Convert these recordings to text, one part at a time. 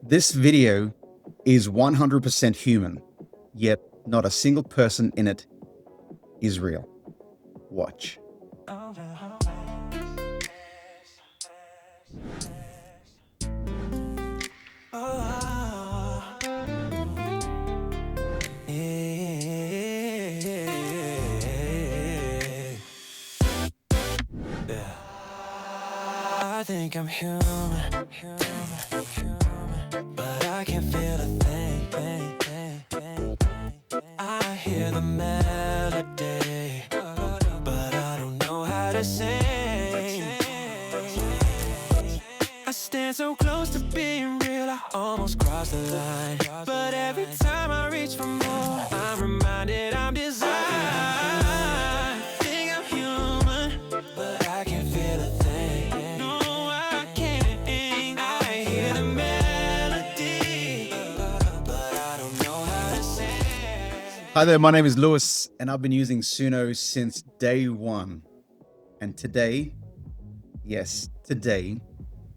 This video is 100% human, yet not a single person in it is real. Watch. I think I'm human, but I can't feel a thing. I hear the melody, but I don't know how to sing. I stand so close to being real, I almost crossed the line. But every time I reach for more, I'm reminded I'm designed. Think I'm human, but I can't feel a thing. No, I can't. I hear the melody, but I don't know how to sing. Hi there, my name is Lewis, and I've been using Suno since day one. And today, yes, today,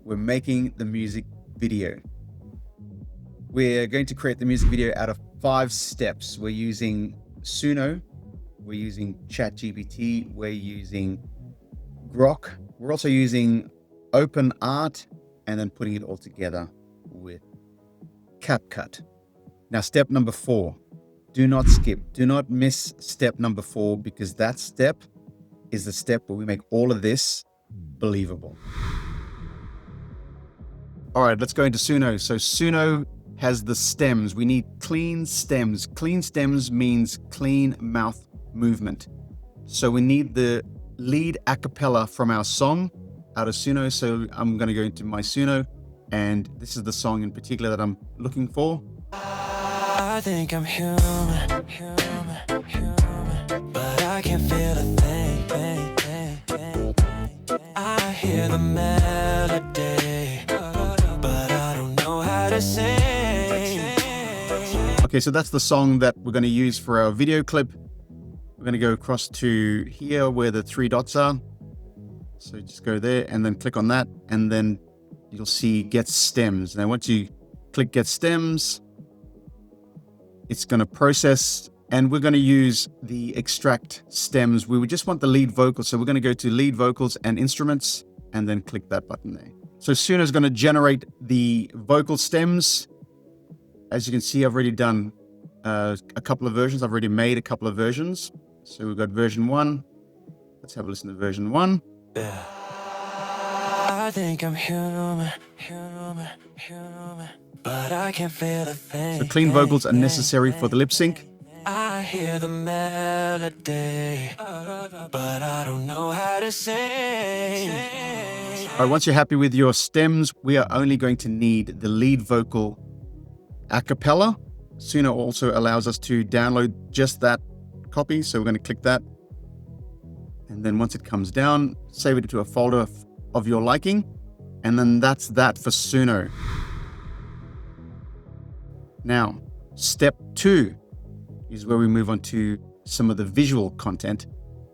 we're making the music video. We're going to create the music video out of 5 steps. We're using Suno, we're using ChatGPT, we're using Grok, we're also using OpenArt, and then putting it all together with CapCut. Now, step number 4, do not skip, do not miss step number 4, because that step is the step where we make all of this believable. All right, let's go into Suno. So Suno has the stems. We need clean stems. Clean stems means clean mouth movement. So we need the lead acapella from our song out of Suno. So I'm going to go into my Suno, and this is the song in particular that I'm looking for. I think I'm human, but I can't feel a thing. I hear the melody, but I don't know how to sing. Okay, so that's the song that we're going to use for our video clip. We're going to go across to here where the 3 dots are. So just go there and then click on that, and then you'll see Get Stems. Now, once you click Get Stems, it's going to process, and we're going to use the extract stems. We would just want the lead vocal. So we're going to go to lead vocals and instruments, and then click that button there. So Suno is going to generate the vocal stems. As you can see, I've already done a couple of versions. I've already made a couple of versions. So we've got version 1. Let's have a listen to version 1. I think I'm human, but I can't feel a thing. So clean vocals are necessary for the lip sync. I hear the melody, but I don't know how to sing. All right, once you're happy with your stems, we are only going to need the lead vocal acapella. Suno also allows us to download just that copy. So we're going to click that. And then once it comes down, save it to a folder of your liking. And then that's that for Suno. Now, step 2 is where we move on to some of the visual content.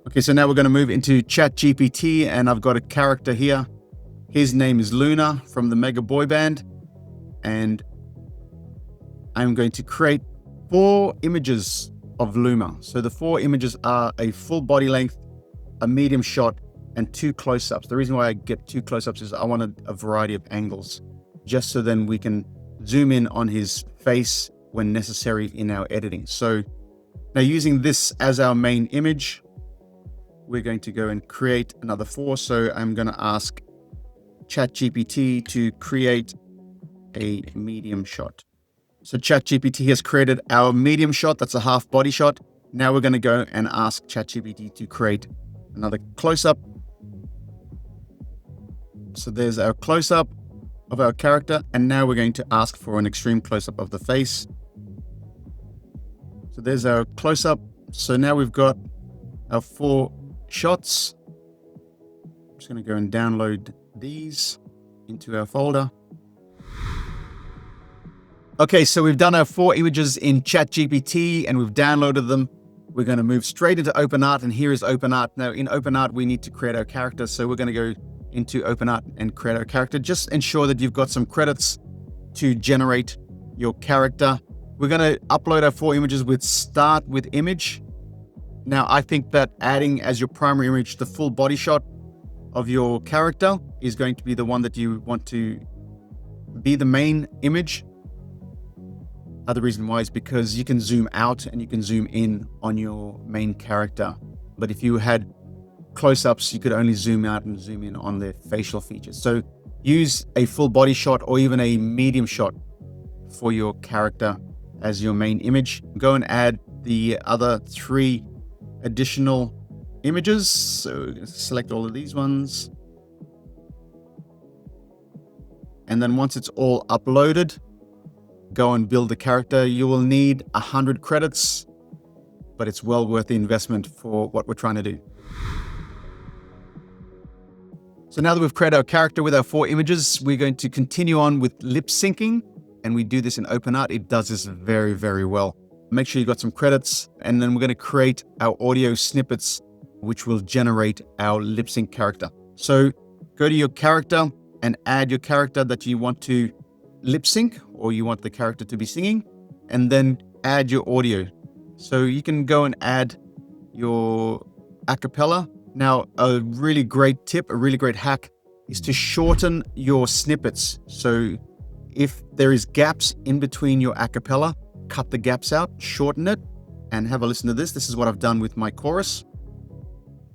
Okay, so now we're going to move into ChatGPT, and I've got a character here. His name is Luna from the Mega Boy Band, and I'm going to create 4 images of Luna. So the 4 images are a full body length, a medium shot, and 2 close-ups. The reason why I get 2 close-ups is I wanted a variety of angles, just so then we can zoom in on his face when necessary in our editing. So now, using this as our main image, we're going to go and create another 4. So I'm going to ask ChatGPT to create a medium shot. So ChatGPT has created our medium shot. That's a half body shot. Now we're going to go and ask ChatGPT to create another close-up. So there's our close-up of our character, and now we're going to ask for an extreme close-up of the face. So there's our close-up. So now we've got our 4 shots. I'm just going to go and download these into our folder. Okay, so we've done our 4 images in ChatGPT, and we've downloaded them. We're going to move straight into OpenArt, and here is OpenArt. Now, in OpenArt, we need to create our character, so we're going to go into OpenArt and create our character. Just ensure that you've got some credits to generate your character. We're going to upload our 4 images with start with image. Now, I think that adding as your primary image the full body shot of your character is going to be the one that you want to be the main image. Other reason why is because you can zoom out and you can zoom in on your main character. But if you had close-ups, you could only zoom out and zoom in on their facial features. So use a full body shot or even a medium shot for your character as your main image. Go and add the other 3 additional images. So select all of these ones. And then once it's all uploaded, go and build the character. You will need 100 credits, but it's well worth the investment for what we're trying to do. So now that we've created our character with our 4 images, we're going to continue on with lip syncing. And we do this in OpenArt. It does this very, very well. Make sure you got some credits. And then we're going to create our audio snippets, which will generate our lip sync character. So go to your character and add your character that you want to lip sync or you want the character to be singing, and then add your audio. So you can go and add your acapella. Now, a really great tip, a really great hack is to shorten your snippets. So if there is gaps in between your acapella, cut the gaps out, shorten it, and have a listen to this. This is what I've done with my chorus.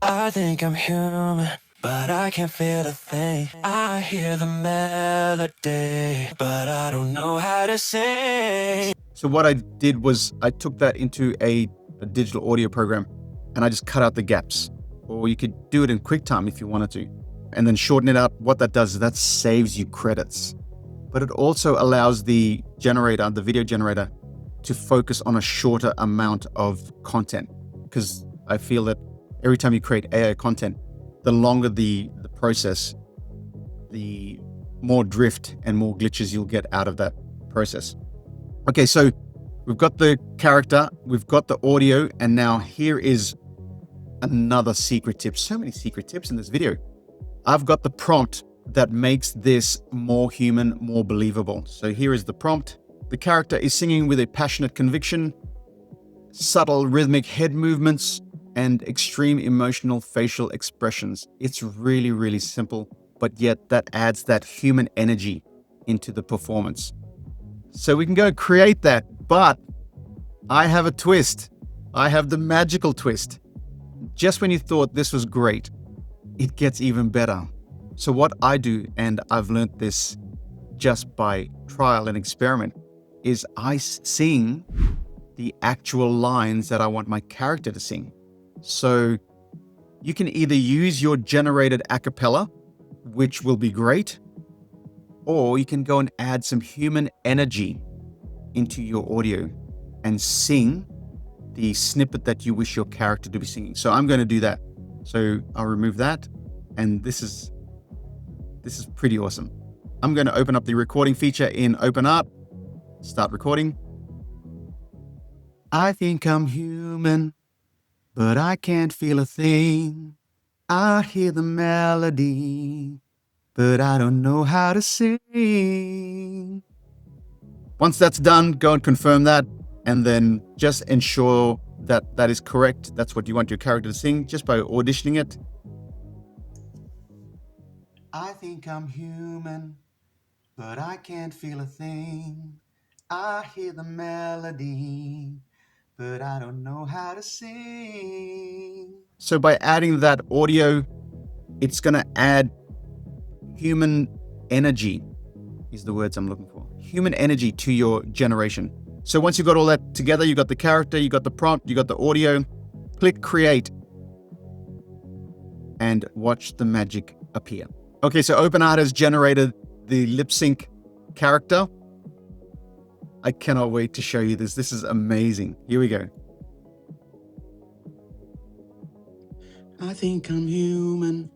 I think I'm human, but I can't feel a thing. I hear the melody, but I don't know how to sing. So what I did was I took that into a digital audio program and I just cut out the gaps. Or you could do it in QuickTime if you wanted to, and then shorten it out. What that does is that saves you credits. But it also allows the generator, the video generator, to focus on a shorter amount of content. Because I feel that every time you create AI content, the longer the process, the more drift and more glitches you'll get out of that process. Okay, so we've got the character, we've got the audio, and now here is another secret tip. So many secret tips in this video. I've got the prompt that makes this more human, more believable. So here is the prompt. The character is singing with a passionate conviction, subtle rhythmic head movements, and extreme emotional facial expressions. It's really, really simple, but yet that adds that human energy into the performance. So we can go create that, but I have a twist. I have the magical twist. Just when you thought this was great, it gets even better. So what I do, and I've learned this just by trial and experiment, is I sing the actual lines that I want my character to sing. So you can either use your generated acapella, which will be great, or you can go and add some human energy into your audio and sing the snippet that you wish your character to be singing. So I'm going to do that. So I'll remove that. And this is pretty awesome. I'm going to open up the recording feature in OpenArt. Start recording. I think I'm human, but I can't feel a thing. I hear the melody, but I don't know how to sing. Once that's done, go and confirm that, and then just ensure that that is correct. That's what you want your character to sing, just by auditioning it. I think I'm human, but I can't feel a thing. I hear the melody, but I don't know how to sing. So by adding that audio, it's going to add human energy, is the words I'm looking for. Human energy to your generation. So once you've got all that together, you got the character, you got the prompt, you got the audio, click create and watch the magic appear. Okay, so OpenArt has generated the lip sync character. I cannot wait to show you this. This is amazing. Here we go. I think I'm human,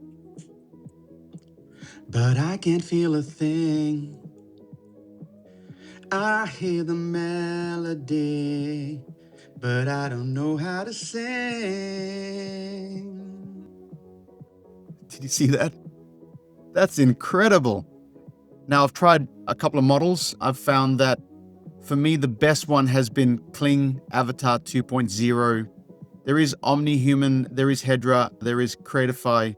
but I can't feel a thing. I hear the melody, but I don't know how to sing. Did you see that? That's incredible. Now, I've tried a couple of models. I've found that for me, the best one has been Kling Avatar 2.0. There is OmniHuman, there is Hedra, there is Creatify,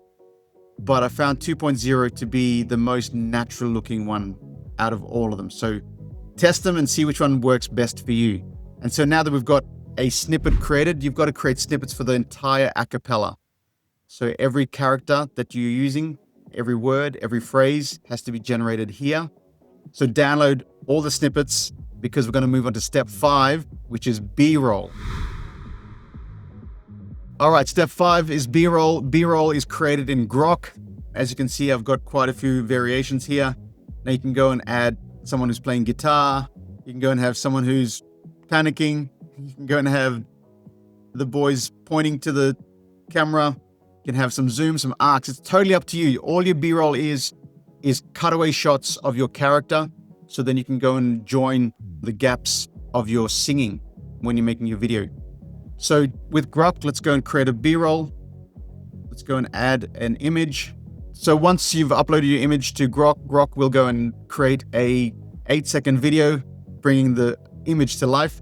but I found 2.0 to be the most natural looking one out of all of them. So test them and see which one works best for you. And so now that we've got a snippet created, you've got to create snippets for the entire acapella. So every character that you're using, every word, every phrase has to be generated here. So download all the snippets because we're going to move on to step 5, which is B-roll. All right, step 5 is B-roll. B-roll is created in Grok. As you can see, I've got quite a few variations here. Now you can go and add someone who's playing guitar. You can go and have someone who's panicking. You can go and have the boys pointing to the camera. You can have some zoom, some arcs. It's totally up to you. All your B-roll is cutaway shots of your character. So then you can go and join the gaps of your singing when you're making your video. So with Grok, let's go and create a B-roll. Let's go and add an image. So once you've uploaded your image to Grok, Grok will go and create a 8-second video, bringing the image to life.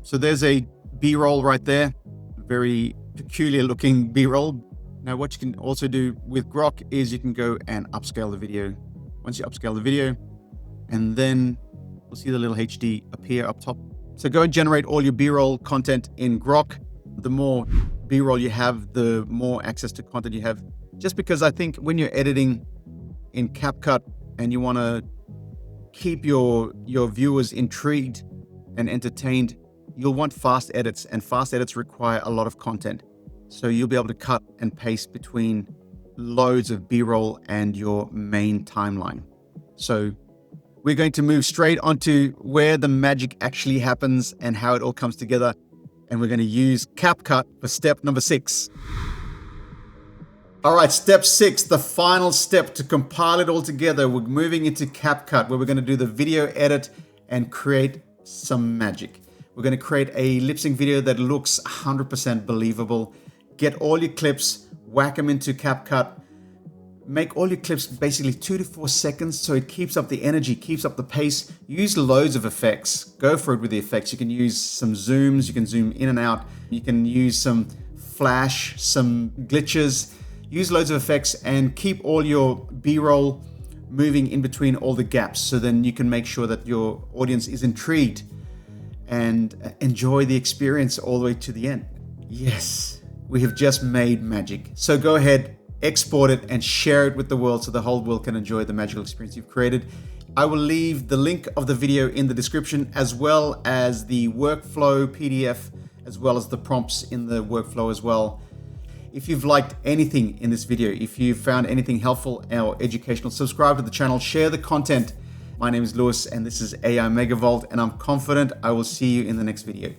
So there's a B-roll right there, very peculiar looking B-roll. Now what you can also do with Grok is you can go and upscale the video. Once you upscale the video, and then we'll see the little HD appear up top. So go and generate all your B-roll content in Grok. The more B-roll you have, the more access to content you have. Just because I think when you're editing in CapCut and you want to keep your viewers intrigued and entertained, you'll want fast edits, and fast edits require a lot of content. So you'll be able to cut and paste between loads of B-roll and your main timeline. So we're going to move straight onto where the magic actually happens and how it all comes together. And we're going to use CapCut for step number 6. All right, step 6, the final step to compile it all together. We're moving into CapCut, where we're going to do the video edit and create some magic. We're going to create a lip sync video that looks 100% believable. Get all your clips, whack them into CapCut. Make all your clips basically 2 to 4 seconds so it keeps up the energy, keeps up the pace. Use loads of effects. Go for it with the effects. You can use some zooms, you can zoom in and out. You can use some flash, some glitches. Use loads of effects and keep all your B-roll moving in between all the gaps, so then you can make sure that your audience is intrigued and enjoy the experience all the way to the end. Yes, we have just made magic. So go ahead, export it and share it with the world so the whole world can enjoy the magical experience you've created. I will leave the link of the video in the description, as well as the workflow PDF, as well as the prompts in the workflow as well. If you've liked anything in this video, if you found anything helpful or educational, subscribe to the channel, share the content. My name is Lewis and this is AI Megavolt, and I'm confident I will see you in the next video.